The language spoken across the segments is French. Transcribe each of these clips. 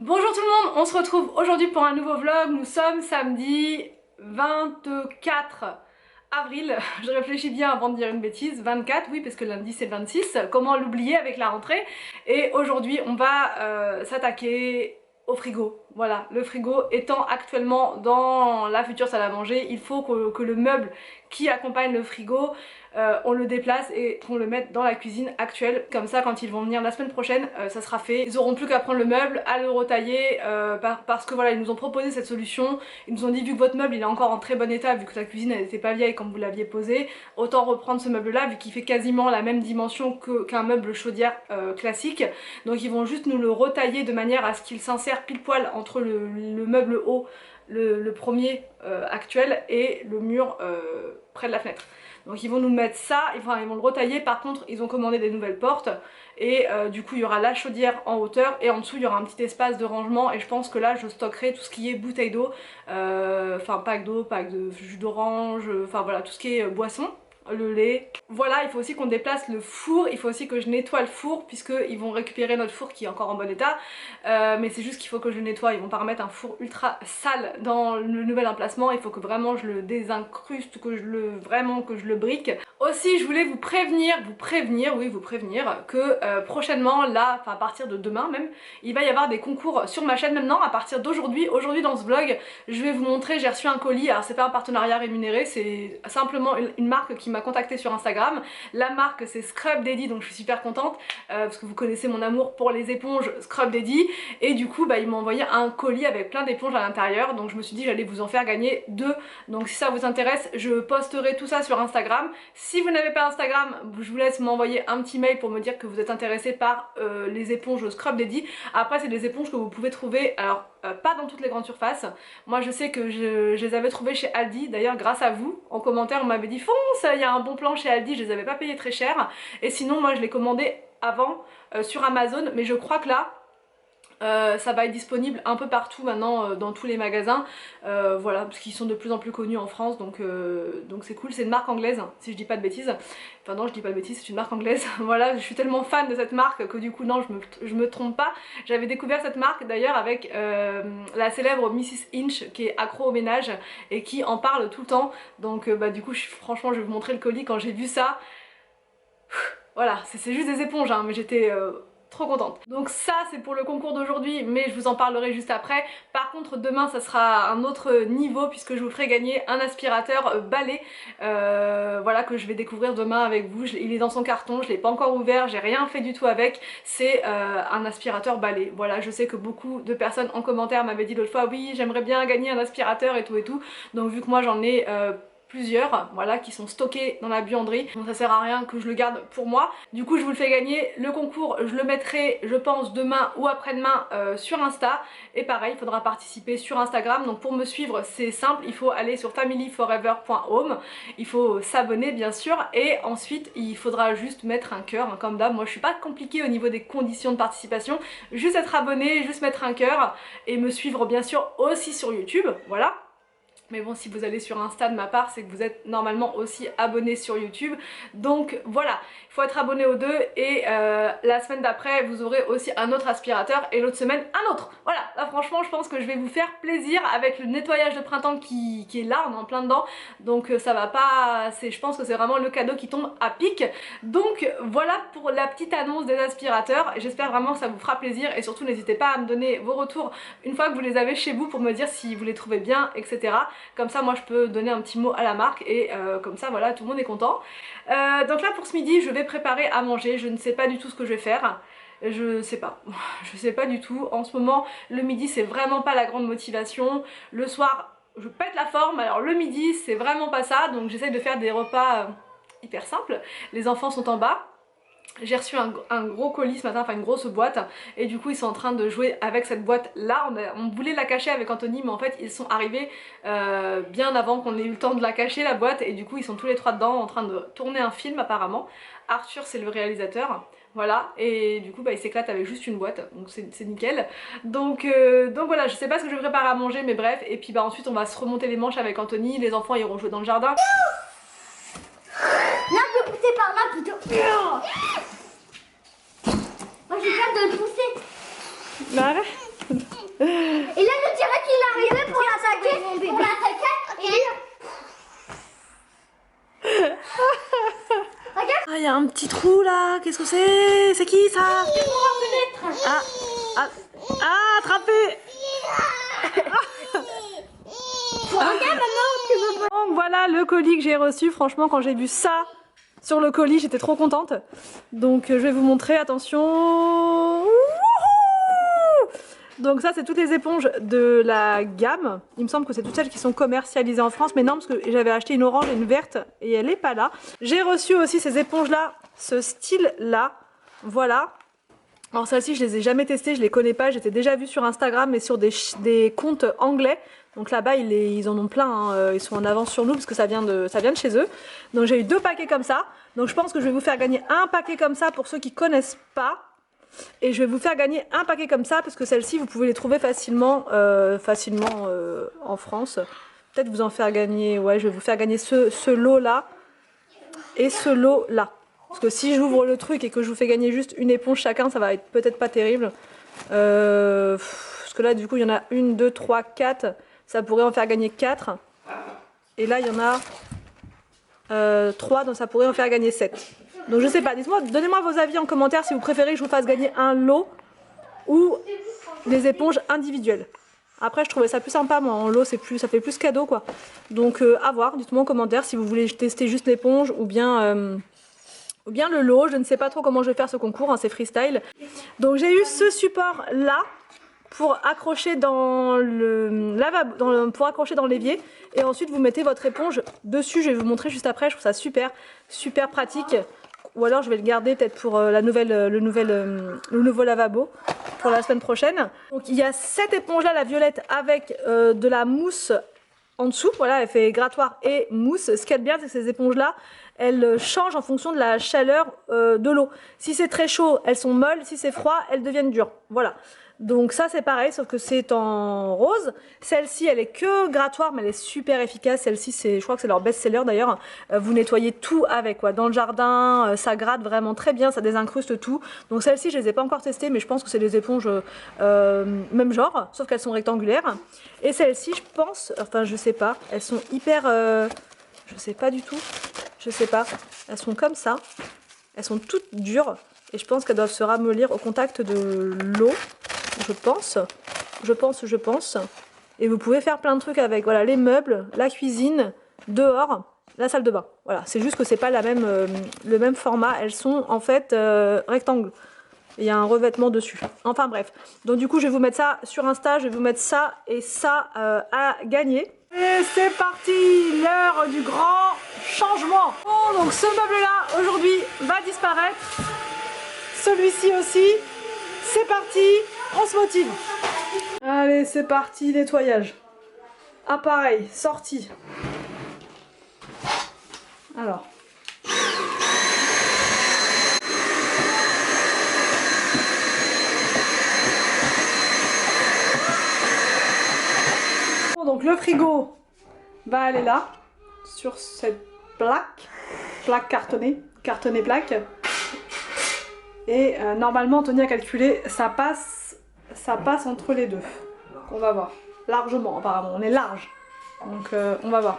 Bonjour tout le monde, on se retrouve aujourd'hui pour un nouveau vlog. Nous sommes samedi 24 avril, je réfléchis bien avant de dire une bêtise, 24, oui parce que lundi c'est le 26, comment l'oublier avec la rentrée. Et aujourd'hui on va s'attaquer au frigo. Voilà, le frigo étant actuellement dans la future salle à manger, il faut que le meuble qui accompagne le frigo, on le déplace et qu'on le mette dans la cuisine actuelle. Comme ça, quand ils vont venir la semaine prochaine, ça sera fait. Ils auront plus qu'à prendre le meuble, à le retailler, parce que voilà, ils nous ont proposé cette solution. Ils nous ont dit, vu que votre meuble il est encore en très bon état, vu que la cuisine elle n'était pas vieille comme vous l'aviez posé, autant reprendre ce meuble là, vu qu'il fait quasiment la même dimension qu'un meuble chaudière classique. Donc ils vont juste nous le retailler de manière à ce qu'il s'insère pile poil entre le meuble haut, le premier actuel, et le mur près de la fenêtre. Donc ils vont nous mettre ça, enfin ils vont le retailler. Par contre ils ont commandé des nouvelles portes et du coup il y aura la chaudière en hauteur et en dessous il y aura un petit espace de rangement. Et je pense que là je stockerai tout ce qui est bouteille d'eau, enfin pack d'eau, pack de jus d'orange, enfin voilà tout ce qui est boisson, le lait. Voilà, il faut aussi qu'on déplace le four, il faut aussi que je nettoie le four puisque ils vont récupérer notre four qui est encore en bon état, mais c'est juste qu'il faut que je le nettoie. Ils vont pas remettre un four ultra sale dans le nouvel emplacement, il faut que vraiment je le désincruste, que je le brique. Aussi je voulais vous prévenir que prochainement, là, enfin à partir de demain même, il va y avoir des concours sur ma chaîne maintenant à partir d'aujourd'hui. Aujourd'hui dans ce vlog je vais vous montrer, j'ai reçu un colis, alors c'est pas un partenariat rémunéré, c'est simplement une marque qui m'a contacté sur Instagram. La marque c'est Scrub Daddy, donc je suis super contente parce que vous connaissez mon amour pour les éponges Scrub Daddy, et du coup bah, ils m'ont envoyé un colis avec plein d'éponges à l'intérieur, donc je me suis dit j'allais vous en faire gagner deux. Donc si ça vous intéresse, je posterai tout ça sur Instagram. Si vous n'avez pas Instagram, je vous laisse m'envoyer un petit mail pour me dire que vous êtes intéressé par les éponges Scrub Daddy. Après c'est des éponges que vous pouvez trouver, alors pas dans toutes les grandes surfaces. Moi je sais que je les avais trouvées chez Aldi, d'ailleurs grâce à vous, en commentaire on m'avait dit fonce, il y a un bon plan chez Aldi, je les avais pas payé très cher. Et sinon moi je les commandais avant sur Amazon, mais je crois que là ça va être disponible un peu partout maintenant dans tous les magasins, voilà, parce qu'ils sont de plus en plus connus en France, donc c'est cool. C'est une marque anglaise, si je dis pas de bêtises. Enfin non, je dis pas de bêtises, c'est une marque anglaise. Voilà, je suis tellement fan de cette marque que du coup non, je me trompe pas. J'avais découvert cette marque d'ailleurs avec la célèbre Mrs Inch qui est accro au ménage et qui en parle tout le temps. Donc bah du coup franchement je vais vous montrer le colis. Quand j'ai vu ça, voilà, c'est juste des éponges hein, mais j'étais trop contente. Donc ça c'est pour le concours d'aujourd'hui, mais je vous en parlerai juste après. Par contre demain ça sera un autre niveau puisque je vous ferai gagner un aspirateur balai, voilà, que je vais découvrir demain avec vous. Il est dans son carton, je l'ai pas encore ouvert, j'ai rien fait du tout avec. C'est un aspirateur balai. Voilà, je sais que beaucoup de personnes en commentaire m'avaient dit l'autre fois oui j'aimerais bien gagner un aspirateur et tout. Donc vu que moi j'en ai plusieurs, voilà, qui sont stockés dans la buanderie, donc ça sert à rien que je le garde pour moi. Du coup je vous le fais gagner. Le concours je le mettrai je pense demain ou après-demain sur Insta, et pareil il faudra participer sur Instagram. Donc pour me suivre c'est simple, il faut aller sur familyforever.home, il faut s'abonner bien sûr, et ensuite il faudra juste mettre un cœur hein, comme d'hab. Moi je suis pas compliquée au niveau des conditions de participation, juste être abonné, juste mettre un cœur, et me suivre bien sûr aussi sur YouTube, voilà. Mais bon, si vous allez sur Insta de ma part, c'est que vous êtes normalement aussi abonné sur YouTube. Donc voilà, il faut être abonné aux deux. Et la semaine d'après, vous aurez aussi un autre aspirateur. Et l'autre semaine, un autre. Voilà, là franchement, je pense que je vais vous faire plaisir avec le nettoyage de printemps qui est là, on est en plein dedans. Donc ça va pas... Je pense que c'est vraiment le cadeau qui tombe à pic. Donc voilà pour la petite annonce des aspirateurs. J'espère vraiment que ça vous fera plaisir. Et surtout, n'hésitez pas à me donner vos retours une fois que vous les avez chez vous pour me dire si vous les trouvez bien, etc. Comme ça moi je peux donner un petit mot à la marque et comme ça voilà, tout le monde est content. Donc là pour ce midi je vais préparer à manger. Je ne sais pas du tout ce que je vais faire. Je sais pas du tout. En ce moment le midi c'est vraiment pas la grande motivation. Le soir je pète la forme, alors le midi c'est vraiment pas ça. Donc j'essaie de faire des repas hyper simples. Les enfants sont en bas. J'ai reçu un gros colis ce matin, enfin une grosse boîte, et du coup ils sont en train de jouer avec cette boîte là. On voulait la cacher avec Anthony, mais en fait ils sont arrivés bien avant qu'on ait eu le temps de la cacher la boîte, et du coup ils sont tous les trois dedans en train de tourner un film apparemment. Arthur c'est le réalisateur, voilà, et du coup bah, il s'éclate avec juste une boîte, donc c'est nickel. Donc voilà, je sais pas ce que je vais préparer à manger, mais bref, et puis bah ensuite on va se remonter les manches avec Anthony, les enfants iront jouer dans le jardin. Là, on peut pousser par là plutôt. Moi, j'ai peur de le pousser. Bah arrête. petit trou là, qu'est-ce que c'est? C'est qui ça? Ah, ah, ah, attrapé. Donc voilà le colis que j'ai reçu. Franchement, quand j'ai vu ça sur le colis, j'étais trop contente. Donc je vais vous montrer, attention. Donc ça, c'est toutes les éponges de la gamme. Il me semble que c'est toutes celles qui sont commercialisées en France, mais non, parce que j'avais acheté une orange et une verte et elle n'est pas là. J'ai reçu aussi ces éponges là, ce style là, voilà. Alors celles-ci, je les ai jamais testées, je les connais pas, j'étais déjà vue sur Instagram mais sur des comptes anglais. Donc là-bas, ils en ont plein, hein. Ils sont en avance sur nous parce que ça vient de chez eux. Donc j'ai eu 2 paquets comme ça. Donc je pense que je vais vous faire gagner un paquet comme ça pour ceux qui connaissent pas. Et je vais vous faire gagner un paquet comme ça parce que celles-ci, vous pouvez les trouver facilement, en France. Peut-être vous en faire gagner, ouais, je vais vous faire gagner ce lot-là et ce lot-là. Parce que si j'ouvre le truc et que je vous fais gagner juste une éponge chacun, ça va être peut-être pas terrible. Parce que là, du coup, il y en a 1, 2, 3, 4. Ça pourrait en faire gagner 4. Et là, il y en a 3, donc ça pourrait en faire gagner 7. Donc je sais pas, dites-moi, donnez-moi vos avis en commentaire si vous préférez que je vous fasse gagner un lot ou des éponges individuelles. Après, je trouvais ça plus sympa, moi, en lot, ça fait plus cadeau, quoi. Donc à voir, dites-moi en commentaire si vous voulez tester juste l'éponge ou bien le lot. Je ne sais pas trop comment je vais faire ce concours, hein, c'est freestyle. Donc j'ai eu ce support là pour accrocher dans le lavabo, pour accrocher dans l'évier, et ensuite vous mettez votre éponge dessus. Je vais vous montrer juste après, je trouve ça super pratique. Ou alors je vais le garder peut-être pour le nouveau lavabo pour la semaine prochaine. Donc il y a cette éponge là, la violette, avec de la mousse en dessous. Voilà, elle fait grattoir et mousse. Ce qu'il y a de bien, c'est que ces éponges là, elles changent en fonction de la chaleur de l'eau. Si c'est très chaud, elles sont molles. Si c'est froid, elles deviennent dures. Voilà. Donc ça c'est pareil, sauf que c'est en rose. Celle-ci, elle est que grattoir, mais elle est super efficace. Celle-ci, je crois que c'est leur best-seller d'ailleurs. Vous nettoyez tout avec, quoi. Dans le jardin, ça gratte vraiment très bien, ça désincruste tout. Donc celle-ci, je les ai pas encore testées, mais je pense que c'est des éponges même genre, sauf qu'elles sont rectangulaires. Et celle-ci, je pense, enfin je sais pas, elles sont hyper... je sais pas du tout, je sais pas. Elles sont comme ça, elles sont toutes dures. Et je pense qu'elles doivent se ramollir au contact de l'eau. Je pense. Et vous pouvez faire plein de trucs avec, voilà, les meubles, la cuisine, dehors, la salle de bain. Voilà, c'est juste que c'est pas le même format. Elles sont en fait rectangles. Il y a un revêtement dessus. Enfin bref. Donc du coup, je vais vous mettre ça sur Insta. Je vais vous mettre ça et ça à gagner. Et c'est parti, l'heure du grand changement. Bon, donc ce meuble-là, aujourd'hui, va disparaître. Celui-ci aussi. C'est parti, on se motive. Allez, c'est parti, nettoyage. Appareil, sorti. Alors. Bon, donc le frigo va aller là, sur cette plaque cartonnée plaque. Et normalement, Anthony a calculé, ça passe entre les deux. On va voir. Largement, apparemment. On est large. Donc, on va voir.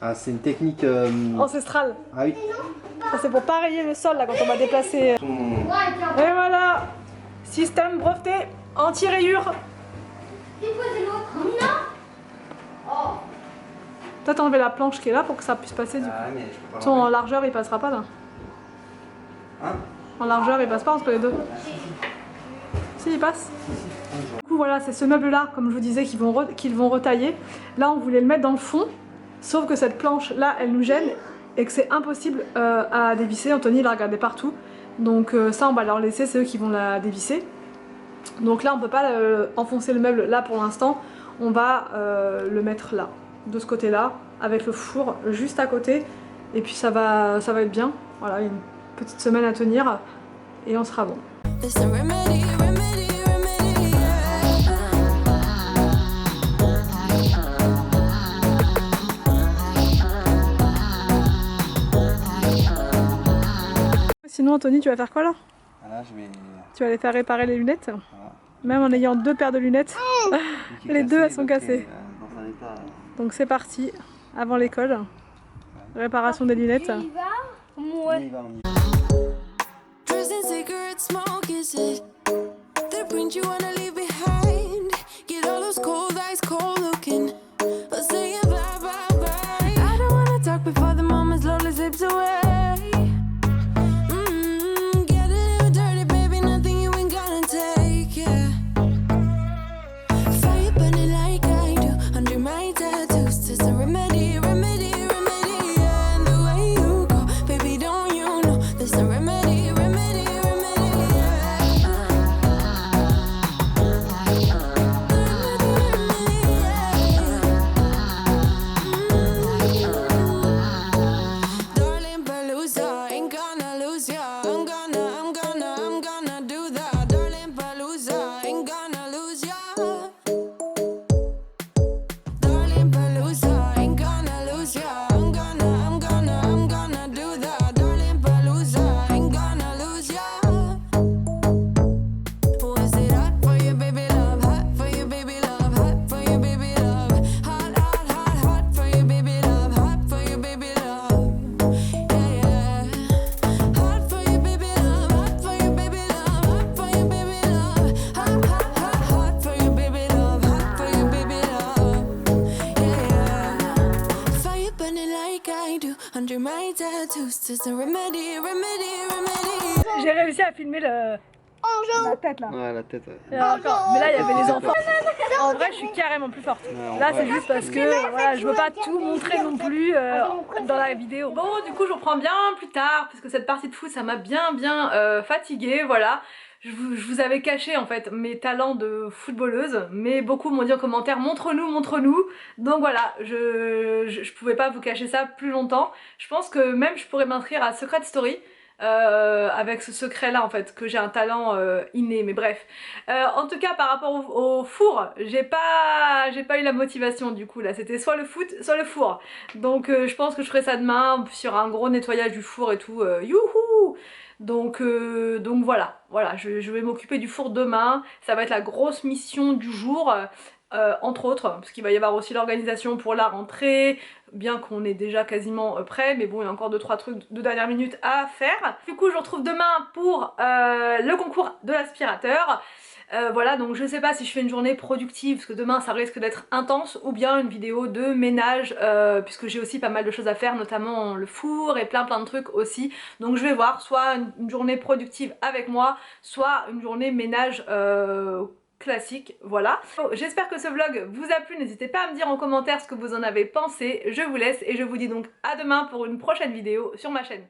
Ah, c'est une technique ancestrale. Ah oui. Ça, c'est pour pas rayer le sol là quand on va déplacer. Et voilà, système breveté anti-rayures. Toi, t'as enlevé la planche qui est là pour que ça puisse passer. Du coup. Ah, mais je peux pas Ton en largeur, il passera pas là. Hein? En largeur, il passe pas entre les deux. Si, il passe. Du coup, voilà, c'est ce meuble là, comme je vous disais, qu'ils vont retailler. Là, on voulait le mettre dans le fond. Sauf que cette planche là, elle nous gêne et que c'est impossible à dévisser. Anthony l'a regardé partout Donc ça on va leur laisser, c'est eux qui vont la dévisser. Donc là on peut pas enfoncer le meuble là pour l'instant, on va le mettre là, de ce côté là, avec le four juste à côté, et puis ça va être bien. Voilà, il y a une petite semaine à tenir et on sera bon. Sinon Anthony, tu vas faire quoi là? Là, je vais... Tu vas aller faire réparer les lunettes? Voilà. Même en ayant 2 paires de lunettes. Les deux elles sont cassées. Dans un état... Donc c'est parti, avant l'école. Réparation des lunettes. On y va? On y va, on y va. J'ai réussi à filmer la tête là. Ouais, la tête. Ouais. Et encore. Mais là il y avait les enfants. En vrai je suis carrément plus forte. Ouais, Là c'est juste parce que voilà, je veux pas tout montrer non plus dans la vidéo. Bon du coup je reprends bien plus tard parce que cette partie de foot ça m'a bien fatiguée, voilà. Je vous avais caché en fait mes talents de footballeuse, mais beaucoup m'ont dit en commentaire montre-nous, montre-nous. Donc voilà, je pouvais pas vous cacher ça plus longtemps. Je pense que même je pourrais m'inscrire à Secret Story avec ce secret là en fait, que j'ai un talent inné, mais bref. En tout cas par rapport au four, j'ai pas eu la motivation du coup là, c'était soit le foot, soit le four. Donc je pense que je ferai ça demain sur un gros nettoyage du four et tout, youhou. Donc voilà, je vais m'occuper du four demain, ça va être la grosse mission du jour, entre autres, parce qu'il va y avoir aussi l'organisation pour la rentrée, bien qu'on est déjà quasiment prêt, mais bon il y a encore 2-3 trucs de dernière minute à faire. Du coup je vous retrouve demain pour le concours de l'aspirateur. Voilà, donc je sais pas si je fais une journée productive parce que demain ça risque d'être intense, ou bien une vidéo de ménage puisque j'ai aussi pas mal de choses à faire, notamment le four et plein de trucs aussi. Donc je vais voir, soit une journée productive avec moi, soit une journée ménage classique, voilà. J'espère que ce vlog vous a plu, n'hésitez pas à me dire en commentaire ce que vous en avez pensé. Je vous laisse et je vous dis donc à demain pour une prochaine vidéo sur ma chaîne.